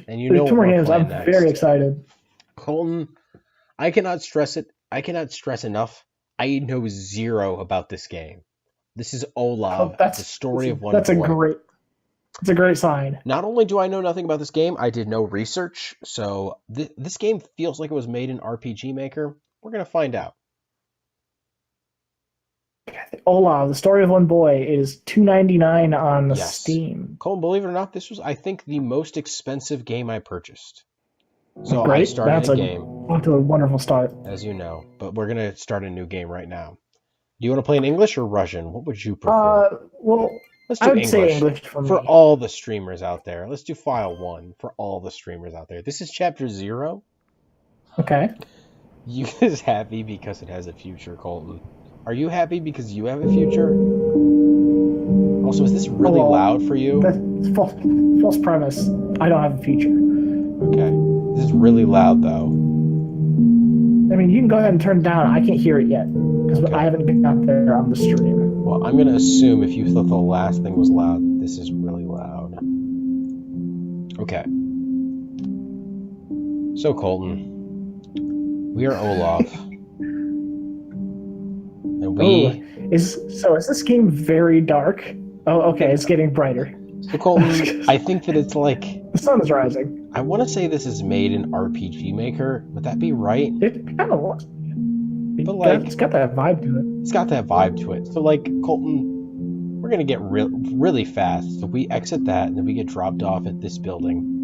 And you know There's two what more we're games. playing I'm very next. excited. Colton, I cannot stress it. I cannot stress enough. I know zero about this game. This is Oh, Olav, the story of one that's a boy. great that's a great sign. Not only do I know nothing about this game, I did no research. So this game feels like it was made in RPG Maker. We're gonna find out. Olav, the story of one boy is $2.99 on the Yes, Steam. Colton, believe it or not, this was I think the most expensive game I purchased. So I Great. started That's a a game, off to a wonderful start. as you know, but we're gonna start a new game right now. Do you want to play in English or Russian? What would you prefer? Well, Let's I do would say English English for for me. all the streamers out there. Let's do file 1 for all the streamers out there. This is chapter 0. Okay. You is happy because it has a future, Colton. Are you happy because you have a future? Also, is this Oh really loud well, for you? that's false premise. I don't have a future. Okay. This is really loud, though. I mean, you can go ahead and turn it down. I can't hear it yet because I Okay. haven't got there on the stream. Well, I'm going to assume if you thought the last thing was loud, this is really loud. Okay. So, Colton, we are Olav. And Oh, we... is this game very dark? Oh, okay, it's getting brighter. So, Colton, I The think that it's like... sun is rising. I want to say this is made in RPG Maker. Would that be right? It kind of looks. But, like... It's got that vibe to it. It's got that vibe to it. So, like, Colton, we're going to get really fast. So we exit that, and then we get dropped off at this building.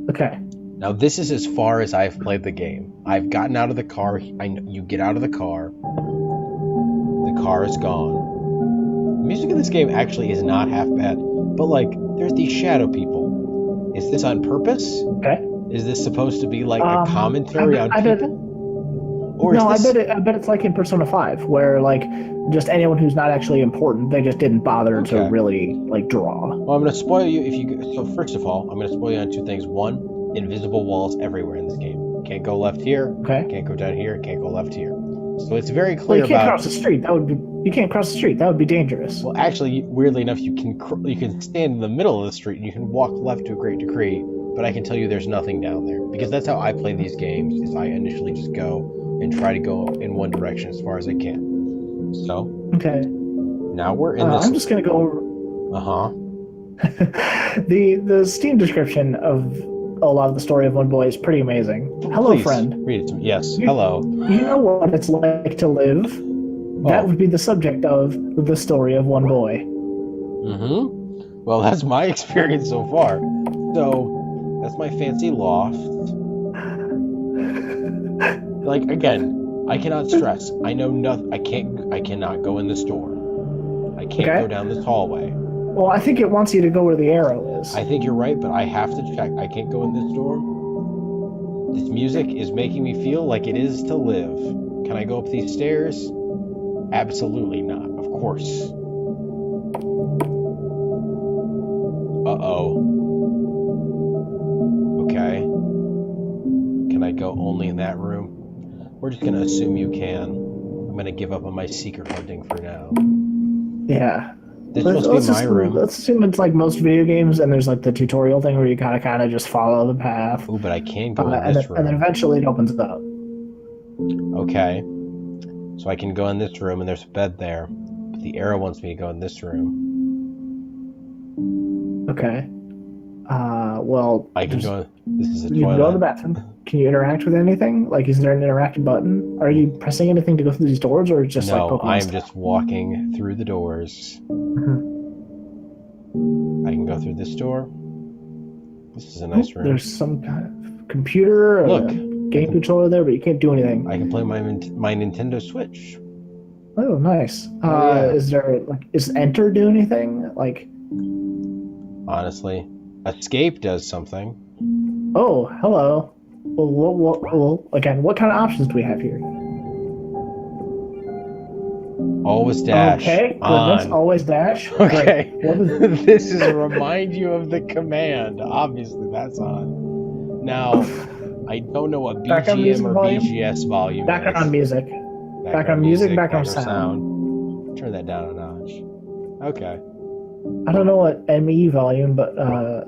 Okay. Now, this is as far as I've played the game. I've gotten out of the car. You get out of the car. The car is gone. The music in this game actually is not half bad. But, like, there's these shadow people. Is this on purpose? Okay. Is this supposed to be, like, a commentary on people? Or No, is this... I bet it's like in Persona 5, where like just anyone who's not actually important, they just didn't bother to Okay. really like draw. Well, I'm going to spoil you if you... So, first of all, I'm going to spoil you on two things. One, invisible walls everywhere in this game. Can't go left here. Okay. Can't go down here. Can't go left here. So it's very Well, clear you can't about... cross the street. You can't cross the street. That would be dangerous. Well, actually, weirdly enough, you can stand in the middle of the street and you can walk left to a great degree, but I can tell you there's nothing down there. Because that's how I play these games, is I initially just go and try to go in one direction as far as I can. So, Okay. now we're in this... I'm just gonna go. The Steam description of a lot of the story of one boy is pretty amazing. Hello, Please, friend. read it to me. Yes, hello. You know what it's like to live? That Oh. would be the subject of the story of one boy. Mm-hmm. Well, that's my experience so far. So, that's my fancy loft. Like, again, I cannot stress. I know nothing. I cannot go in this door. I can't Okay. go down this hallway. Well, I think it wants you to go where the arrow is. I think you're right, but I have to check. I can't go in this door. This music is making me feel like it is to live. Can I go up these stairs? Absolutely not, of course. Uh-oh. Okay. Can I go only in that room? We're just gonna assume you can. I'm gonna give up on my secret hunting for now. Yeah. This must be my room. Let's assume it's like most video games, and there's like the tutorial thing where you gotta kind of just follow the path. Ooh, but I can go in and this then, and then room. eventually it opens it up. Okay. So I can go in this room, and there's a bed there. But the arrow wants me to go in this room. Okay. Well, I can go... This is a you can go to the toilet. bathroom. Can you interact with anything? Like, is there an interactive button? Are you pressing anything to go through these doors, or just like No, Pokemon I'm style? just walking through the doors. Mhm. I can go through this door. This is a nice room. There's some kind of computer or Look. game controller there, but you can't do anything. I can play my Nintendo Switch. Oh, nice. Oh, yeah. Is Enter do anything? Like, Honestly, Escape does something. oh, hello. Well, again, what kind of options do we have here? Always dash. Okay, goodness, on. always dash. Okay, Great. What is, this is to remind you of the command. Obviously, that's on. Now, I don't know what Background BGM music or volume? BGS volume background is. music. Background music, background sound. Turn that down a notch. Okay. I don't know what ME volume, but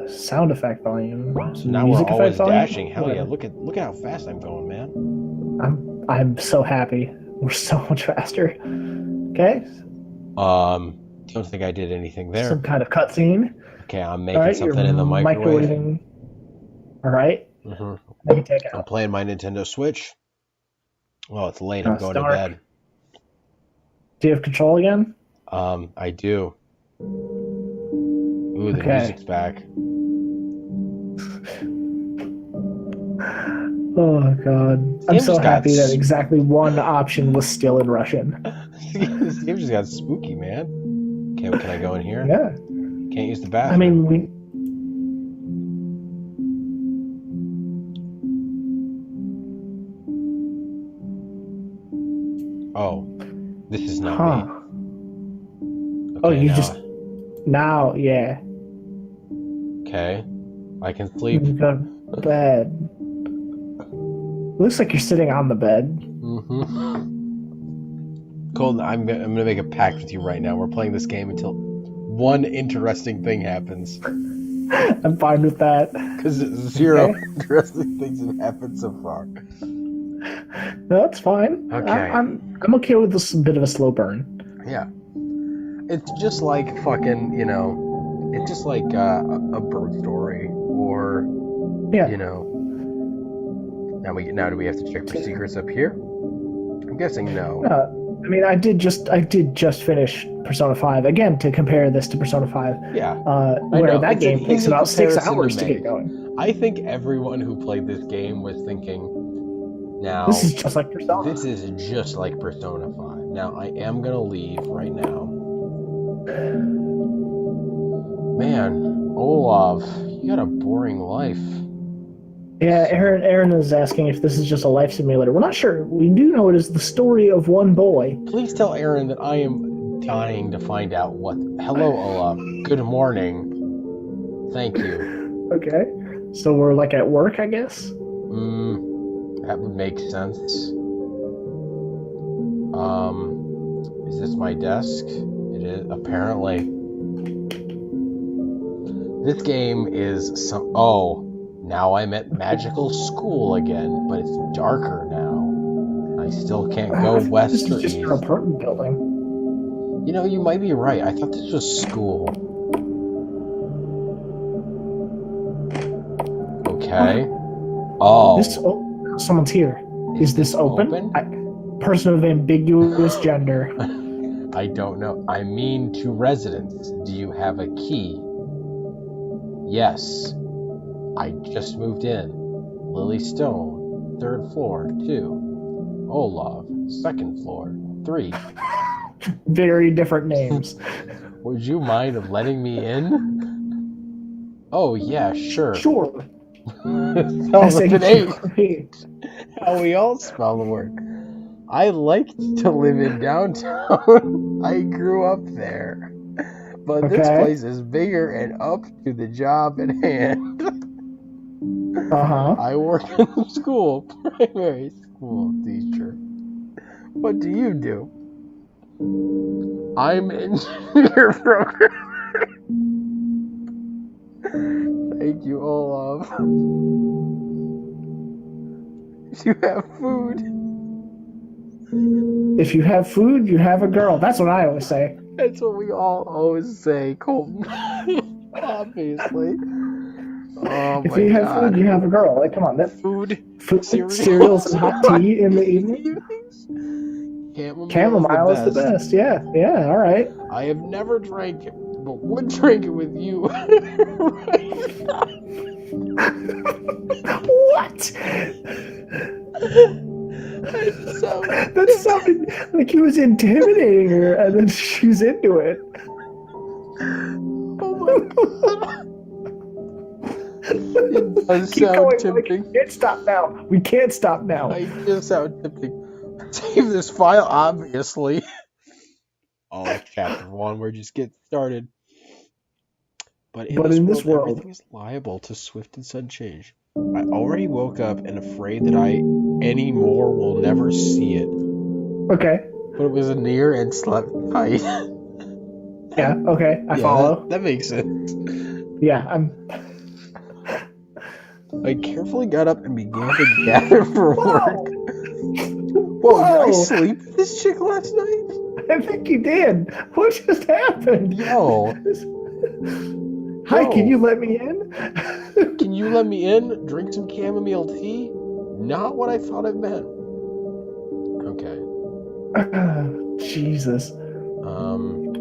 sound effect volume. So Now we're music effect always volume. dashing. Hell yeah! Look at how fast I'm going, man. I'm so happy. We're so much faster. Okay. Don't think I did anything there. Some kind of cutscene. Okay, I'm All making right, you're something in the microwave. microwaving. All right. hmm Let me take I'm out. playing my Nintendo Switch. Well, it's late. I'm It's going to dark. bed. Do you have control again? I do. Ooh, the Okay. music's back. Oh god. I'm Game so just got happy that exactly one option was still in Russian. this game just got spooky, man. Okay, can I go in here? Yeah. Can't use the I bathroom. mean, we. Oh, this is not Huh. me. Oh, Okay, you just. Now, yeah. Okay, I can sleep. You go to bed. Looks like you're sitting on the bed. Colton, I'm gonna make a pact with you right now. We're playing this game until one interesting thing happens. I'm fine with that. Because zero interesting things have happened so far. No, that's fine. Okay. I'm okay with this bit of a slow burn. Yeah. It's just like fucking, it's just like a bird story, or Yeah. Now do we have to check for secrets up here? I'm guessing no. I mean, I did just finish Persona 5 again to compare this to Persona 5. Yeah. Where that game takes about 6 hours to get going. I think everyone who played this game was thinking, now this is just like Persona. This is just like Persona 5. Now I am gonna leave right now. Man, Olav, you got a boring life. Yeah, Aaron is asking if this is just a life simulator. We're not sure. We do know it is the story of one boy. Please tell Aaron that I am dying to find out what... Hello, Olav. Good morning. Thank you. Okay. So we're like at work, I guess? That would make sense. Is this my desk? It is, apparently. This game is some... Oh, now I'm at magical school again, but it's darker now. I still can't go west or east. This is just your apartment building. You might be right. I thought this was school. Okay. Oh. Someone's here. Is this open? Person of ambiguous gender. I don't know. I mean to residents. Do you have a key? Yes. I just moved in. Lily Stone, 3rd floor, 2. Olav, 2nd floor, 3. Very different names. Would you mind letting me in? Oh, yeah, sure. Sure. Sounds like an 8. How we all spell the word. I liked to live in downtown. I grew up there. But this place is bigger and up to the job at hand. I work in the school, primary school teacher. What do you do? I'm engineer programmer. Thank you, Olav. You have food. If you have food, you have a girl. That's what I always say. That's what we all always say, Colton. Obviously. Oh if you have food, you have a girl. Like, come on, that food, cereals, and hot tea in the evening. Chamomile is the best. Yeah, all right. I have never drank it, but would drink it with you. What? That sounded like he was intimidating her, and then she was into it. Oh my god. It does sound tempting. We can't stop now. We can't stop now. It does sound tempting. Save this file, obviously. Oh, it's chapter 1. We're just getting started. But in this world, everything is liable to swift and sudden change. I already woke up and afraid that I anymore will never see it. Okay. But it was near and slept tight. Yeah, okay, I Yeah, follow. that makes sense. Yeah, I'm. I carefully got up and began to gather for work. Whoa! Whoa, did I Whoa! sleep with this chick last night? I think you did. What just happened? Yo, Hi, can you yo, let me in? can you let me in? Drink some chamomile tea? Not what I thought it meant. Okay. Jesus.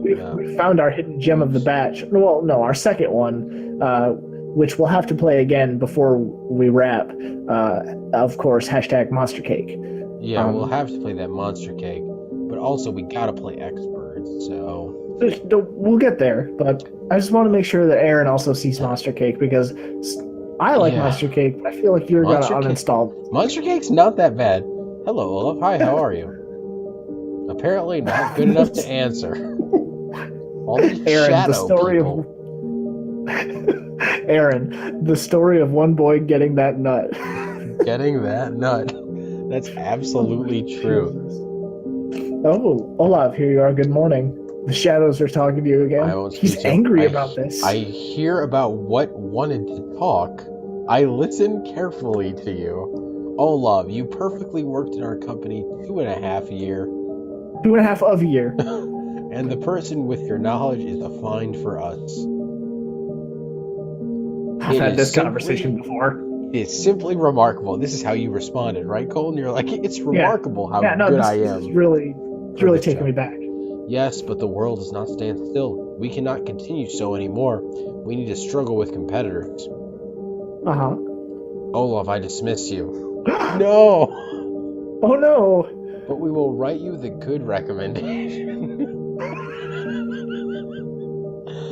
Yeah. We found our hidden gem of the batch. Well, no, our second one, which we'll have to play again before we wrap. Of course, hashtag Monster Cake. Yeah, we'll have to play that monster cake, but also we gotta play experts, so... We'll get there, but I just want to make sure that Aaron also sees Monster Cake because I like Monster Cake, but I feel like you're gonna uninstall. Monster Cake's not that bad. Hello, Olav. Hi, how are you? Apparently not good enough to answer. All these Aaron, shadow the story people. of Aaron, the story of one boy getting that nut. Getting that nut. That's absolutely true. Oh, Olav, here you are. Good morning. The shadows are talking to you again. I won't He's speak to angry about this. I hear about what wanted to talk. I listen carefully to you. Olav, you perfectly worked in our company 2.5 years. 2.5 of a year. And the person with your knowledge is a find for us. I've had this conversation before. It's simply remarkable. This is how you responded, right, Colton? You're like, it's remarkable how good I am. This is really taking me back. Yes, but the world does not stand still. We cannot continue so anymore. We need to struggle with competitors. Uh-huh. Olav, I dismiss you. No! Oh no! But we will write you the good recommendation.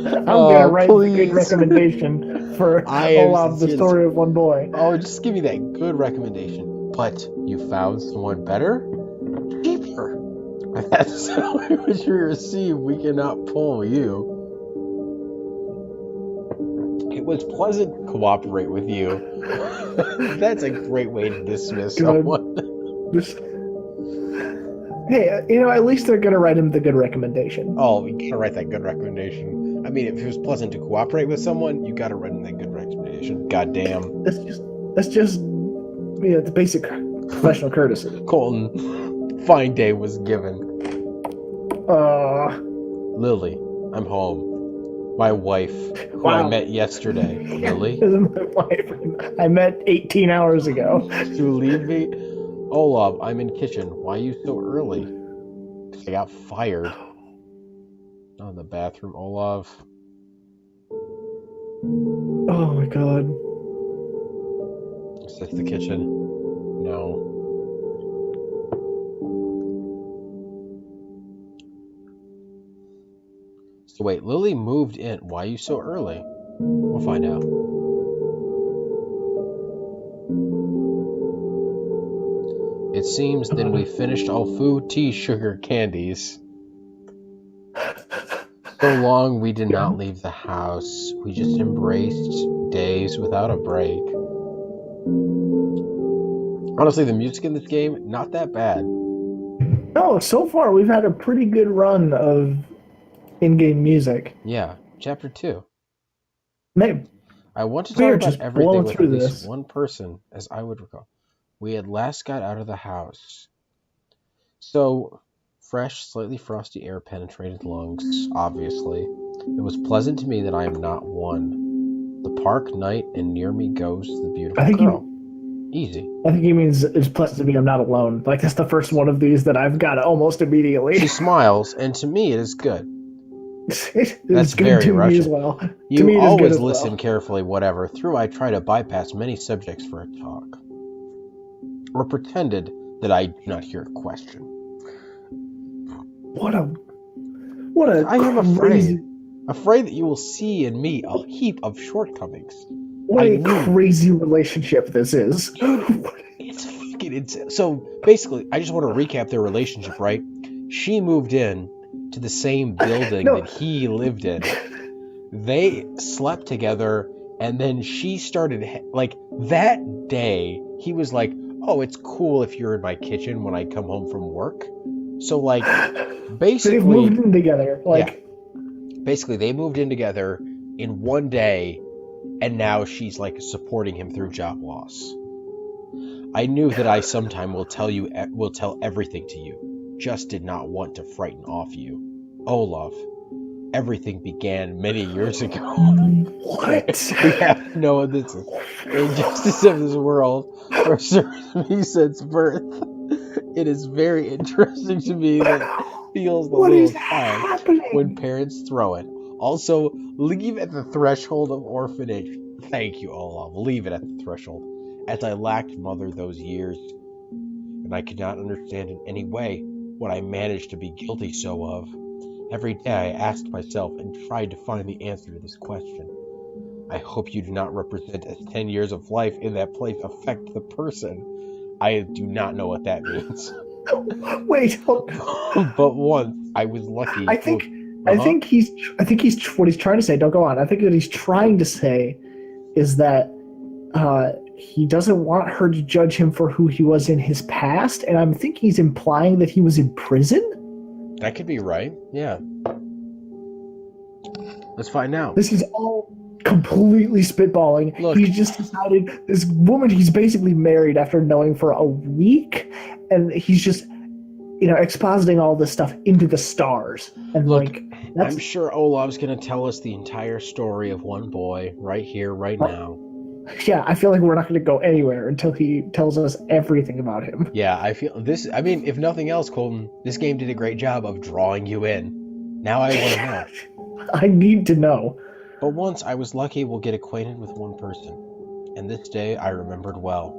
I'm gonna write the good recommendation for Olav, the story of one boy. Oh, just give me that good recommendation. But you found someone better? Cheaper. If that's the salary which we receive, we cannot pull you. It was pleasant to cooperate with you. That's a great way to dismiss someone. Hey, at least they're gonna write him the good recommendation. Oh, we gotta write that good recommendation. I mean, if it was pleasant to cooperate with someone, you gotta write him that good recommendation. Goddamn. That's just the basic professional courtesy. Colton, fine day was given. Lily, I'm home. My wife, who I met yesterday. Lily? This is my wife. I met 18 hours ago. You leave me? Olav, I'm in kitchen. Why are you so early? I got fired. Not in the bathroom, Olav. Oh my god. Is this the kitchen? No. So wait, Lily moved in. Why are you so early? We'll find out. It seems then we finished all food, tea, sugar, candies. So long we did not leave the house. We just embraced days without a break. Honestly, the music in this game, not that bad. No, so far we've had a pretty good run of in-game music. Yeah, chapter 2. Maybe. I want to talk about everything with at least one person, as I would recall. We had last got out of the house. So, fresh, slightly frosty air penetrated lungs, obviously. It was pleasant to me that I am not one. The park, night, and near me goes the beautiful girl. Easy. I think he means it's pleasant to me I'm not alone. Like, that's the first one of these that I've got almost immediately. She smiles, and to me it is good. That's good very to Russian. Me as well. You to me it always is good listen as well. Carefully, whatever. Through I try to bypass many subjects for a talk. Or pretended that I do not hear a question. What a I am afraid that you will see in me a heap of shortcomings. What a crazy relationship this is. It's fucking insane. So basically, I just want to recap their relationship, right? She moved in to the same building that he lived in. They slept together, and then she started, like, that day, he was like, oh, it's cool if you're in my kitchen when I come home from work. So, like, basically... They've moved in together. Like, Basically, they moved in together in one day, and now she's like supporting him through job loss. I knew that I sometime will tell everything to you. Just did not want to frighten off you. Olav, everything began many years ago. What? We have to know this is the injustice of this world for serving me since birth. It is very interesting to me that it feels the What little is child happening? when parents throw it. Also, leave at the threshold of orphanage. Thank you, Olav. Leave it at the threshold. As I lacked mother those years, and I could not understand in any way what I managed to be guilty so of. Every day I asked myself and tried to find the answer to this question. I hope you do not represent as 10 years of life in that place affect the person. I do not know what that means. Wait, But once I was lucky. I think he's what he's trying to say. Don't go on. I think what he's trying to say is that he doesn't want her to judge him for who he was in his past, and I think he's implying that he was in prison. That could be right. Yeah. Let's find out. This is all completely spitballing. Look. He's just decided this woman he's basically married after knowing for a week, and he's just expositing all this stuff into the stars. And look, I'm sure Olav's gonna tell us the entire story of one boy right here, right now. Yeah, I feel like we're not going to go anywhere until he tells us everything about him. Yeah, I feel this. I mean, if nothing else, Colton, this game did a great job of drawing you in. Now I want to know. I need to know. But once I was lucky, we'll get acquainted with one person, and this day I remembered well.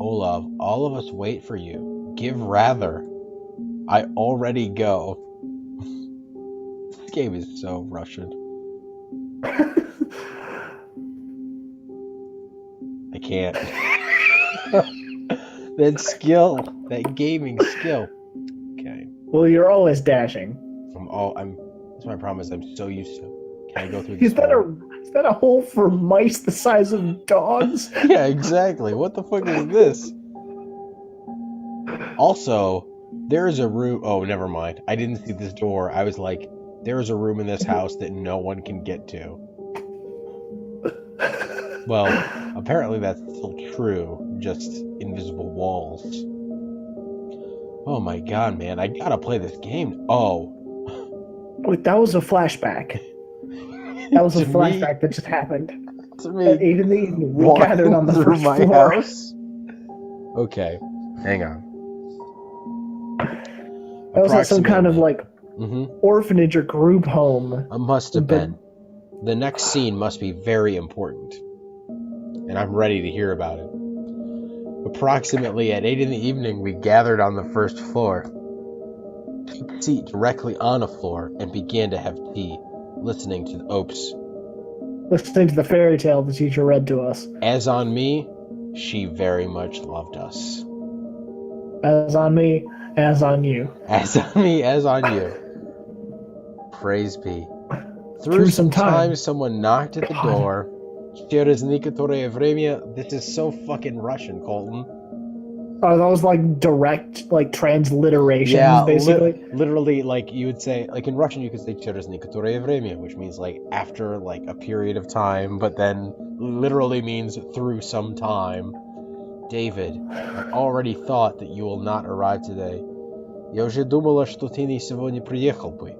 Olav, all of us wait for you. Give rather. I already go. This game is so Russian. I can't. That skill, that gaming skill. Okay. Well, you're always dashing. That's my promise. I'm so used to. Can I go through this? Is that a hole for mice the size of dogs? Yeah, exactly. What the fuck is this? Also, there is a room. Oh, never mind. I didn't see this door. I was like, there is a room in this house that no one can get to. Well, apparently that's still true. Just invisible walls. Oh my god, man. I gotta play this game. Oh. Wait, that was a flashback. That was a flashback that just happened. To me. At 8 in the evening, we gathered on the first floor. House? Okay, hang on. That was like some kind of orphanage or group home. It must have been. The next scene must be very important. And I'm ready to hear about it. Approximately at 8 in the evening, we gathered on the first floor, took a seat directly on a floor, and began to have tea, listening to the Opes. Listening to the fairy tale the teacher read to us. As on me, she very much loved us. As on me, as on you. As on me, as on you. Praise be. Through some time, someone knocked at the door. This is so fucking Russian, Colton. Oh, that was like direct, transliteration, basically. Literally, you would say, in Russian, you could say "через некоторое время," which means after a period of time, but then literally means through some time. David, I already thought that you will not arrive today. Я уже думала, что ты сегодня приехал бы.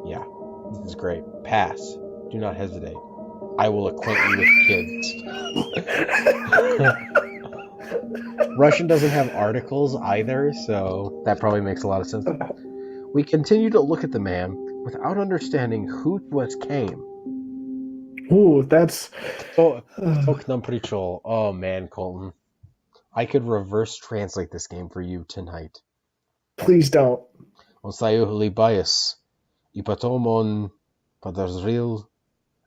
Yeah, this is great. Pass. Do not hesitate. I will acquaint you with kids. Russian doesn't have articles either, so that probably makes a lot of sense. We continue to look at the man without understanding who to us came. Ooh, that's... Oh man, Colton. I could reverse translate this game for you tonight. Please don't. Он улыбаясь, и потом он подозрел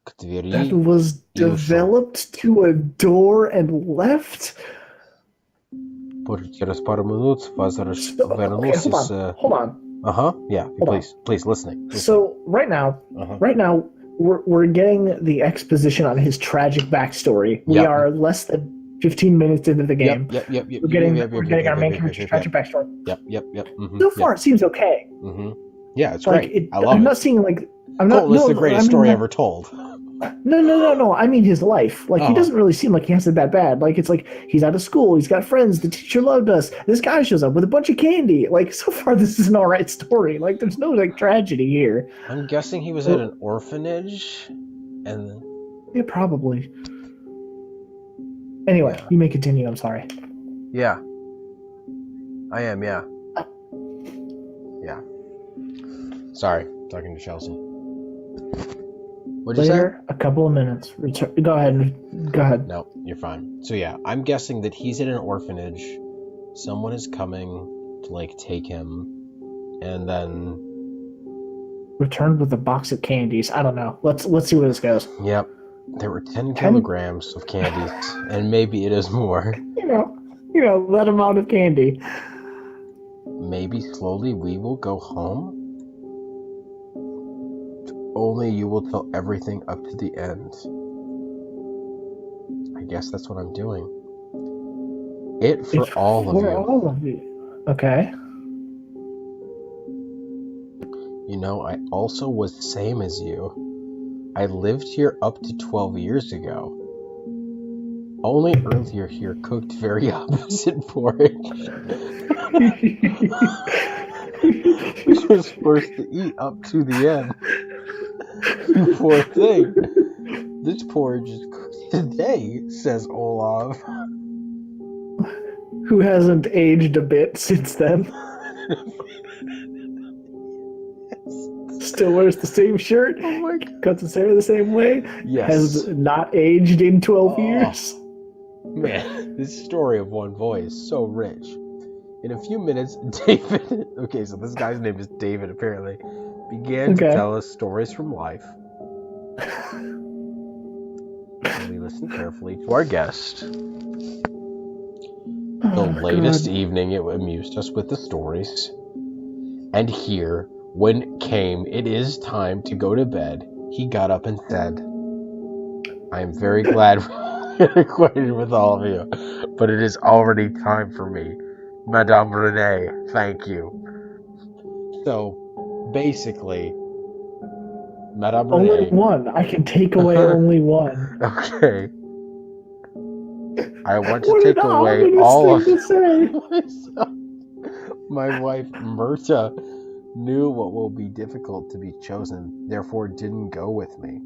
к двери. That was developed to a door and left? Через пару минут вернулся. Hold on. Yeah, please, listening. So right now, we're getting the exposition on his tragic backstory. We are less than 15 minutes into the game. We're getting our main character's tragic backstory. Yep. So far, it seems okay. Yeah, it's Like great. I love I'm it. not seeing like I'm not. Colton, it's No, the no, I greatest mean story like ever told. no. I mean his life. Like he Oh, doesn't really seem like he has it that bad. Like it's like he's out of school. He's got friends. The teacher loved us. This guy shows up with a bunch of candy. Like so far, this is an all right story. Like there's no like tragedy here. I'm guessing he was at an orphanage, and Yeah, probably. Anyway, yeah, you may continue. I'm sorry. yeah, I am. Yeah, yeah. Sorry, talking to Chelsea. What'd you say? Later, a couple of minutes. Go ahead. Go ahead. No, you're fine. So yeah, I'm guessing that he's in an orphanage. Someone is coming to like take him, and then Returned with a box of candies. I don't know. Let's see where this goes. yep, there were 10 kilograms of candies, and maybe it is more. You know that amount of candy. Maybe slowly we will go home. Only you will tell everything up to the end. I guess that's what I'm doing. It's for all of you. All of you. Okay. You know, I also was same as you. I lived here up to 12 years ago. Only earlier here cooked very opposite porridge. Which was forced to eat up to the end. You poor thing. This porridge is cooked today, says Olav. Who hasn't aged a bit since then. Still wears the same shirt. Oh my God. Cuts his hair the same way. Yes. Has not aged in 12 years. Man, this story of one boy is so rich. In a few minutes, David... Okay, so this guy's name is David, apparently. Began to tell us stories from life. And we listened carefully to our guest. The latest evening, it amused us with the stories. And here, when it came, it is time to go to bed, he got up and said, I am very glad we're acquainted with all of you, but it is already time for me. Madame Renee, thank you. So, basically, Madame Renee... Only one. I can take away only one. Okay. I want to take away all of myself. My wife, Myrta, knew what will be difficult to be chosen, therefore didn't go with me.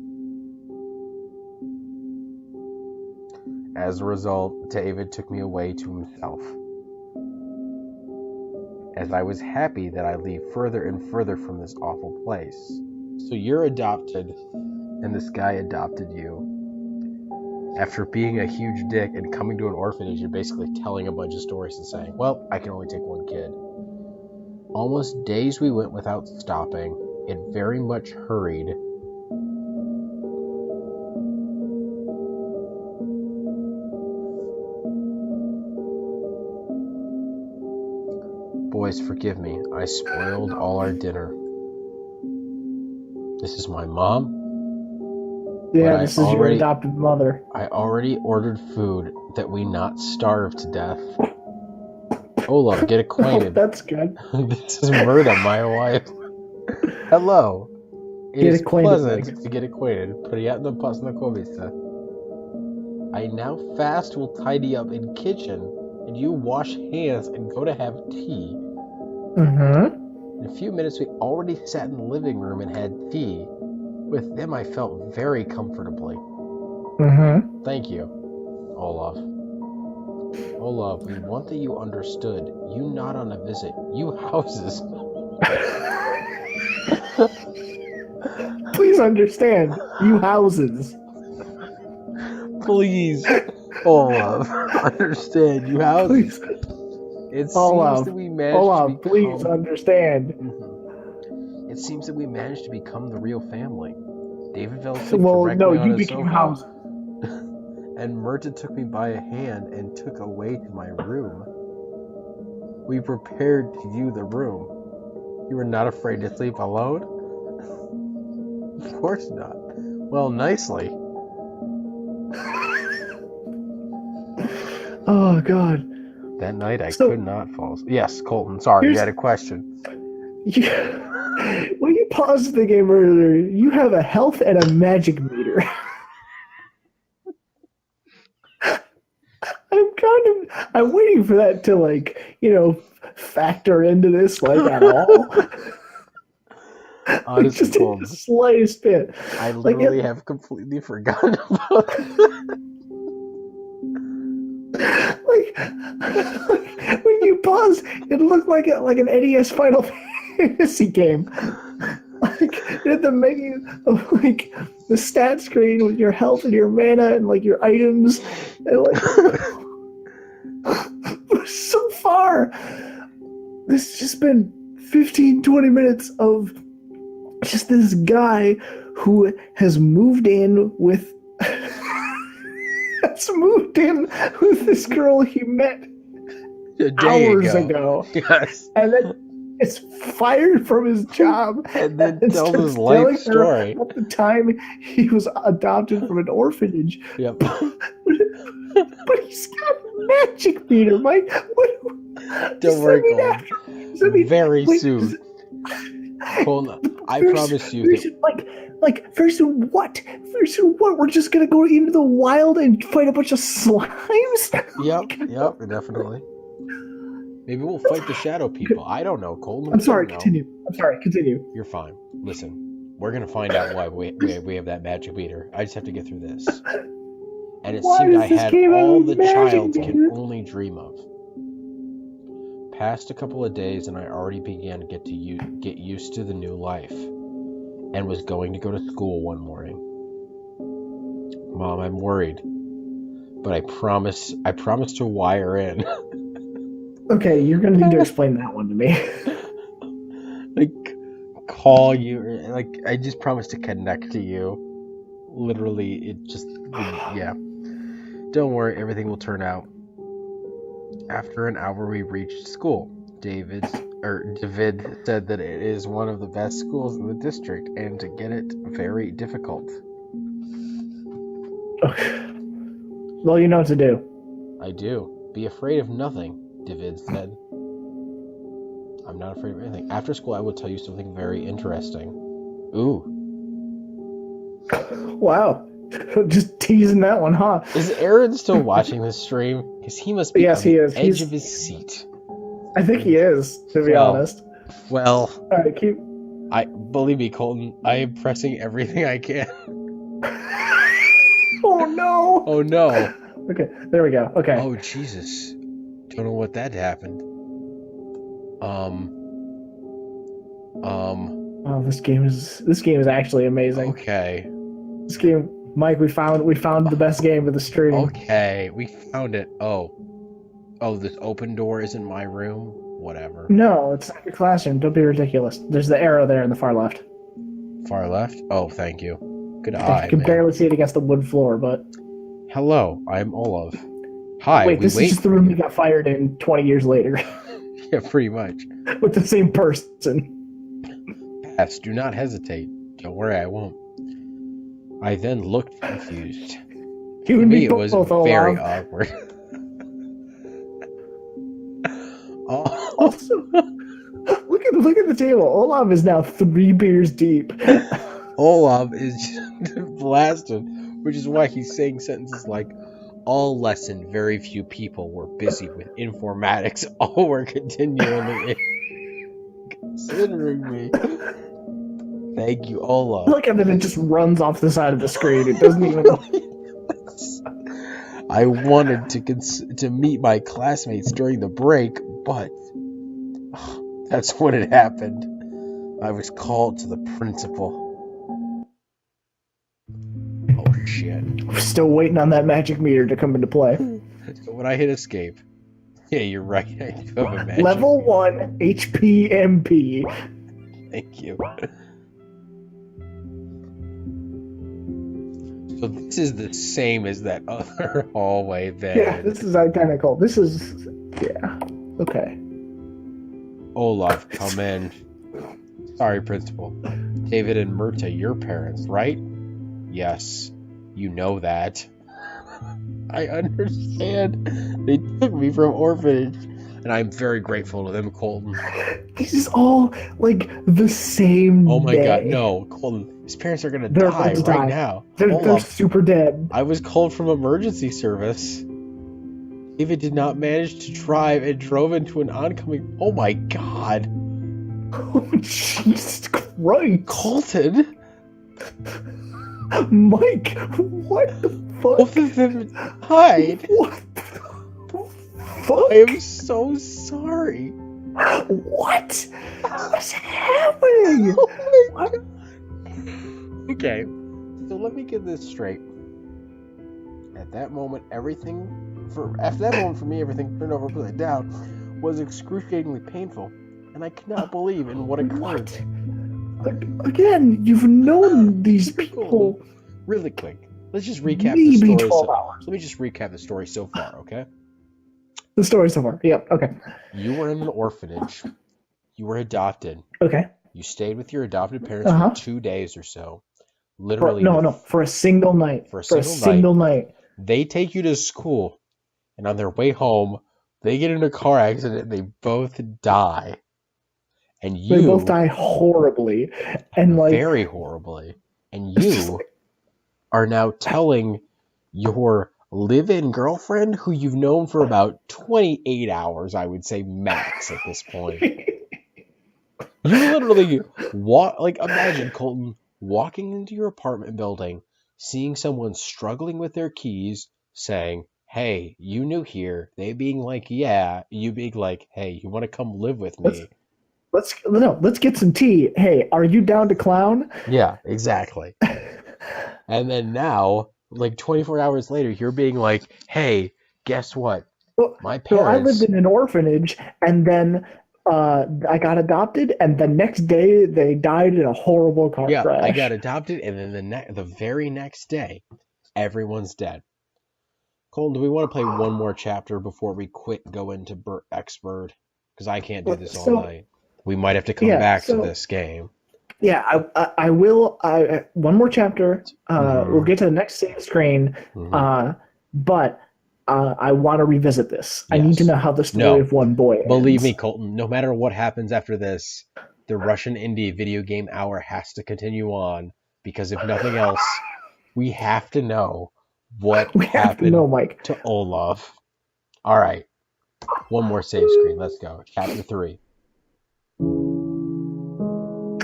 As a result, David took me away to himself. As I was happy that I leave further and further from this awful place. So you're adopted, and this guy adopted you. After being a huge dick and coming to an orphanage, you're basically telling a bunch of stories and saying, well, I can only take one kid. Almost days we went without stopping. It very much hurried. Boys, forgive me. I spoiled all our dinner. This is my mom. Yeah, this is your adopted mother. I already ordered food that we not starve to death. Olav, get acquainted. That's good. This is Myrta, my wife. Hello. It is pleasant to get acquainted. Приятно познакомиться. I now fast will tidy up in kitchen, and you wash hands and go to have tea. Mm-hmm. In a few minutes, we already sat in the living room and had tea. With them, I felt very comfortably. Mm-hmm. Thank you, Olav. Olav, we want that you understood. You not on a visit. You houses. Please understand. You houses. Please, Olav, understand. You houses. Please. It seems that we managed Olav, to become... please understand. Mm-hmm. It seems that we managed to become the real family. David fell asleep you became houses. And Myrta took me by a hand and took away to my room. We prepared to view the room. You were not afraid to sleep alone? Of course not. Well, nicely. Oh, God. That night I could not fall asleep. Yes, Colton, sorry, you had a question. Yeah. When you paused the game earlier, you have a health and a magic meter. I'm waiting for that to factor into this at all. Honestly, Just in the slightest bit. I literally have completely forgotten about it. When you pause, it looked like an NES Final Fantasy game. In the menu of the stat screen with your health and your mana and your items, and so far, this has just been 15-20 minutes of just this guy who has moved in with this girl he met hours ago. Yes. And then is fired from his job and then tells his life story at the time he was adopted from an orphanage. Yep. But he's got a magic meter, Mike. Don't worry, Colin. Very soon. Hold on. I promise you that. Version what? We're just gonna go into the wild and fight a bunch of slimes? Yep, definitely. Maybe we'll fight the shadow people. I don't know, Colton. I'm sorry, continue. You're fine. Listen, we're gonna find out why we have that magic meter. I just have to get through this. And it seemed I had all the child can only dream of. Passed a couple of days and I already began to get used to the new life. And was going to go to school one morning. Mom, I'm worried. But I promise to wire in. Okay, you're gonna need to explain that one to me. Call you, I just promised to connect to you. Literally, it just, yeah. Don't worry, everything will turn out. After an hour, we reached school. David said that it is one of the best schools in the district, and to get it, very difficult. Okay. Well, you know what to do. I do. Be afraid of nothing, David said. I'm not afraid of anything. After school, I will tell you something very interesting. Ooh. Wow. Just teasing that one, huh? Is Aaron still watching this stream? Because he must be on the edge of his seat. I think he is, to be honest. Well, all right, believe me, Colton, I am pressing everything I can. Oh no! Oh no! Okay, there we go. Okay. Oh Jesus! Don't know what that happened. Oh, this game is actually amazing. Okay. This game, Mike, we found the best game of the stream. Okay, we found it. Oh, this open door isn't my room? Whatever. No, it's not your classroom. Don't be ridiculous. There's the arrow there in the far left. Far left? Oh, thank you. Good eye, you can barely see it against the wood floor, but... Hello, I'm Olav. Hi, Wait, this is just the room you got fired in 20 years later. Yeah, pretty much. With the same person. Pass, do not hesitate. Don't worry, I won't. I then looked confused. You and me it was both, very Olav. awkward. Also, look at the table. Olav is now 3 beers deep. Olav is just blasted, which is why he's saying sentences like, all lesson, very few people were busy with informatics. All were continually considering me. Thank you, Olav. Look at it, it just runs off the side of the screen. It doesn't even... I wanted to meet my classmates during the break, but that's when it happened. I was called to the principal. Oh shit. We're still waiting on that magic meter to come into play. So when I hit escape, yeah, you're right. I do have a magic Level 1 HP MP. Thank you. So this is the same as that other hallway then. Yeah, this is identical. This is... yeah. Okay. Olav, come in. Sorry, Principal. David and Myrta, your parents, right? Yes. You know that. I understand. They took me from orphanage. and I'm very grateful to them, Colton. This is all like the same Oh my day. god, no, Colton. His parents are gonna They're die about to right die. now. They're Olav, super dead. I was called from emergency service. David did not manage to drive and drove into an oncoming. Oh my god. Oh, Jesus Christ. Colton? Mike, what the fuck? Both of them died. What the fuck? I am so sorry. What? What's happening? Oh my god. Okay, so let me get this straight. At that moment, after that moment for me, everything turned over upside down, was excruciatingly painful, and I could not believe in what occurred. Again, you've known these people. Really quick, let's just recap Maybe the story. 12 hours. Let me just recap the story so far, okay? The story so far. Yep. Okay. You were in an orphanage. You were adopted. Okay. You stayed with your adopted parents for 2 days or so. Literally. For a single night. For a single night. They take you to school, and on their way home, they get in a car accident and they both die. And they both die horribly. And very horribly. And you are now telling your live-in girlfriend, who you've known for about 28 hours, I would say max at this point. You literally imagine, Colton, walking into your apartment building, seeing someone struggling with their keys, saying, "Hey, you new here?" They being like, "Yeah." You being like, "Hey, you want to come live with me?" Let's get some tea. Hey, are you down to clown? Yeah, exactly. And then now, 24 hours later, you're being like, "Hey, guess what? My parents." So I lived in an orphanage, and then I got adopted, and the next day they died in a horrible car crash. Yeah, I got adopted, and then the very next day, everyone's dead. Colton, do we want to play one more chapter before we go into Expert? Because I can't do this all night. We might have to come back to this game. Yeah, I will. One more chapter. We'll get to the next save screen. But I want to revisit this. Yes. I need to know how the story of one boy ends. Believe me, Colton, no matter what happens after this, the Russian Indie Video Game Hour has to continue on, because if nothing else, we have to know what happened to Olav. All right. One more save screen. Let's go. Chapter 3.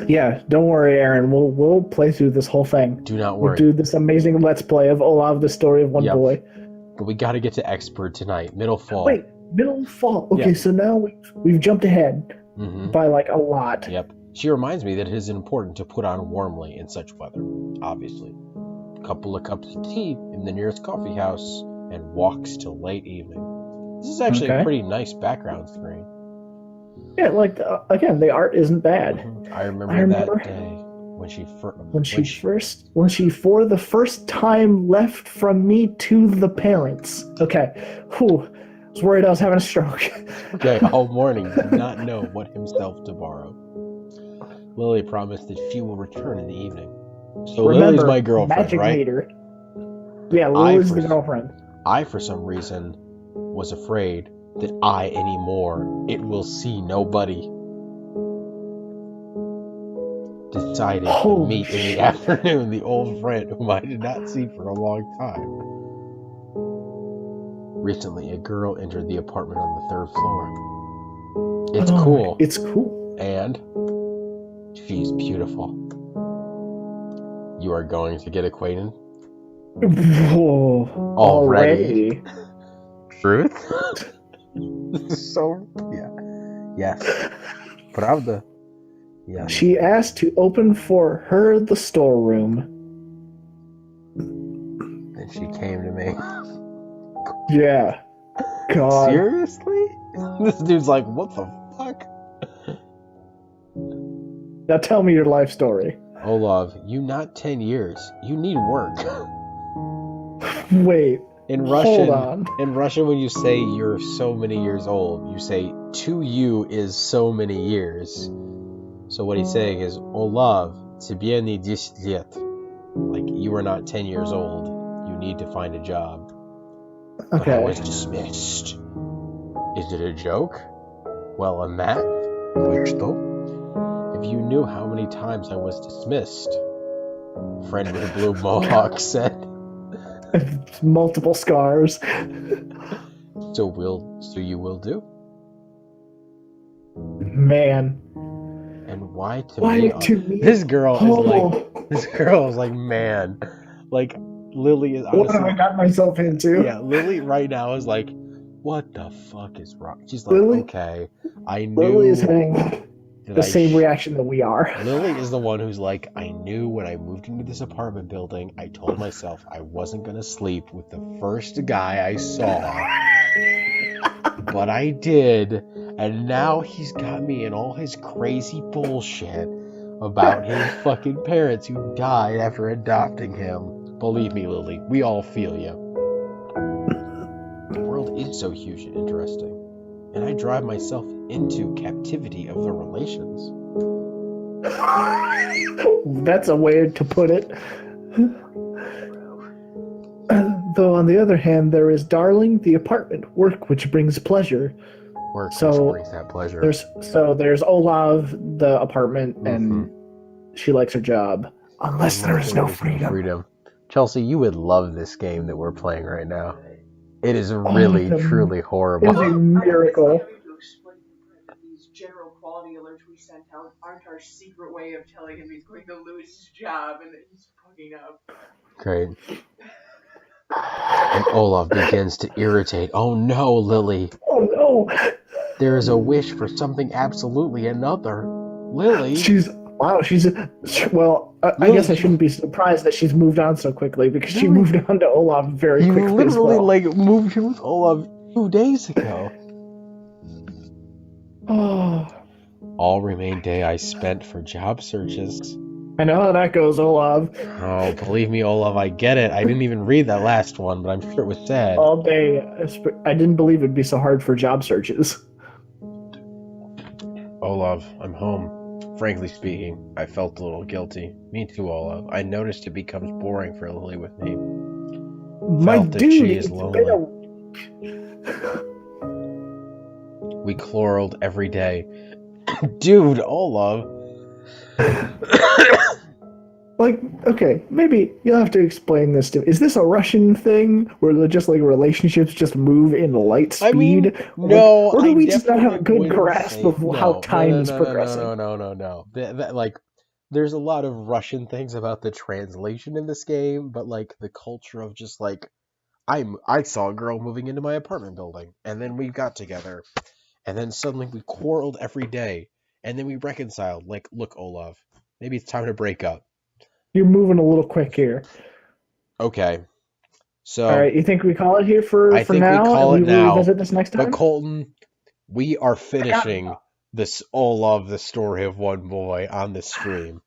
Yeah, don't worry, Aaron. We'll play through this whole thing. Do not worry. We'll do this amazing Let's Play of Olav, the story of one boy. But we got to get to Expert tonight. Middle fall. Wait, middle fall. Okay, so now we've jumped ahead by a lot. Yep. She reminds me that it is important to put on warmly in such weather, obviously. A couple of cups of tea in the nearest coffee house, and walks till late evening. This is actually a pretty nice background screen. Yeah, again, the art isn't bad. I remember that day when she for the first time left from me to the parents. Okay, I was worried I was having a stroke. Okay, all morning did not know what himself to borrow. Lily promised that she will return in the evening. So Lily's my girlfriend, magic right? Meter. Yeah, Lily's the girlfriend. I, for some reason, was afraid that I anymore it will see nobody. Decided to meet in the afternoon the old friend whom I did not see for a long time. Recently, a girl entered the apartment on the 3rd floor. It's cool. It's cool. And she's beautiful. You are going to get acquainted? Whoa, already? Truth? So, yeah. Yes. Pravda. Yes. She asked to open for her the storeroom. Then she came to me. Yeah. God. Seriously? This dude's like, what the fuck? Now tell me your life story. Olav, you not 10 years. You need work. Wait. Hold on. In Russian, when you say you're so many years old, you say to you is so many years. So what he's saying is, Olav, тебе не 10 лет. Like, you are not 10 years old. You need to find a job. Okay. But I was dismissed. Is it a joke? Well, a math glitch though. If you knew how many times I was dismissed, friend with a blue mohawk said. Multiple scars. So you will do? Man. And why Why to to me? me? This girl is like, man. Like, Lily is honestly. What have I got myself into? Yeah, Lily right now is like, what the fuck is wrong? She's like, Lily? okay, I knew. Lily is having the same reaction that we are. Lily is the one who's like, I knew when I moved into this apartment building, I told myself I wasn't gonna sleep with the first guy I saw. But I did, and now he's got me in all his crazy bullshit about his fucking parents who died after adopting him. Believe me, Lily, we all feel you. The world is so huge and interesting, and I drive myself into captivity of the relations. That's a way to put it. Though on the other hand, there is Darling, the apartment, work which brings pleasure. Work which brings that pleasure. There's Olav, the apartment, and she likes her job. Unless there is no freedom. Chelsea, you would love this game that we're playing right now. It is really, truly horrible. It is a miracle. These general quality alerts we sent out aren't our secret way of telling him he's going to lose his job and that he's fucking up. Great. And Olav begins to irritate. Oh no, Lily. Oh no. There is a wish for something absolutely another. Lily. I guess I shouldn't be surprised that she's moved on so quickly because she moved on to Olav very quickly. You literally moved in with Olav 2 days ago. Oh. All remaining day I spent for job searches. I know how that goes, Olav. Oh, believe me, Olav, I get it. I didn't even read that last one, but I'm sure it was sad. All day. I didn't believe it'd be so hard for job searches. Olav, I'm home. Frankly speaking, I felt a little guilty. Me too, Olav. I noticed it becomes boring for Lily with me. My dude, it's been a week. We quarreled every day. Dude, Olav. Okay, maybe you'll have to explain this to me. Is this a Russian thing where relationships just move in light speed? I mean, no. Or do we just not have a good grasp of how time is progressing? No. There's a lot of Russian things about the translation in this game, but the culture of just I saw a girl moving into my apartment building, and then we got together, and then suddenly we quarreled every day, and then we reconciled. Look, Olav, maybe it's time to break up. You're moving a little quick here. Okay. So, all right, you think we call it here for now? We call it now. Revisit this next time? But Colton, we are finishing this Olav, the story of one boy, on this stream.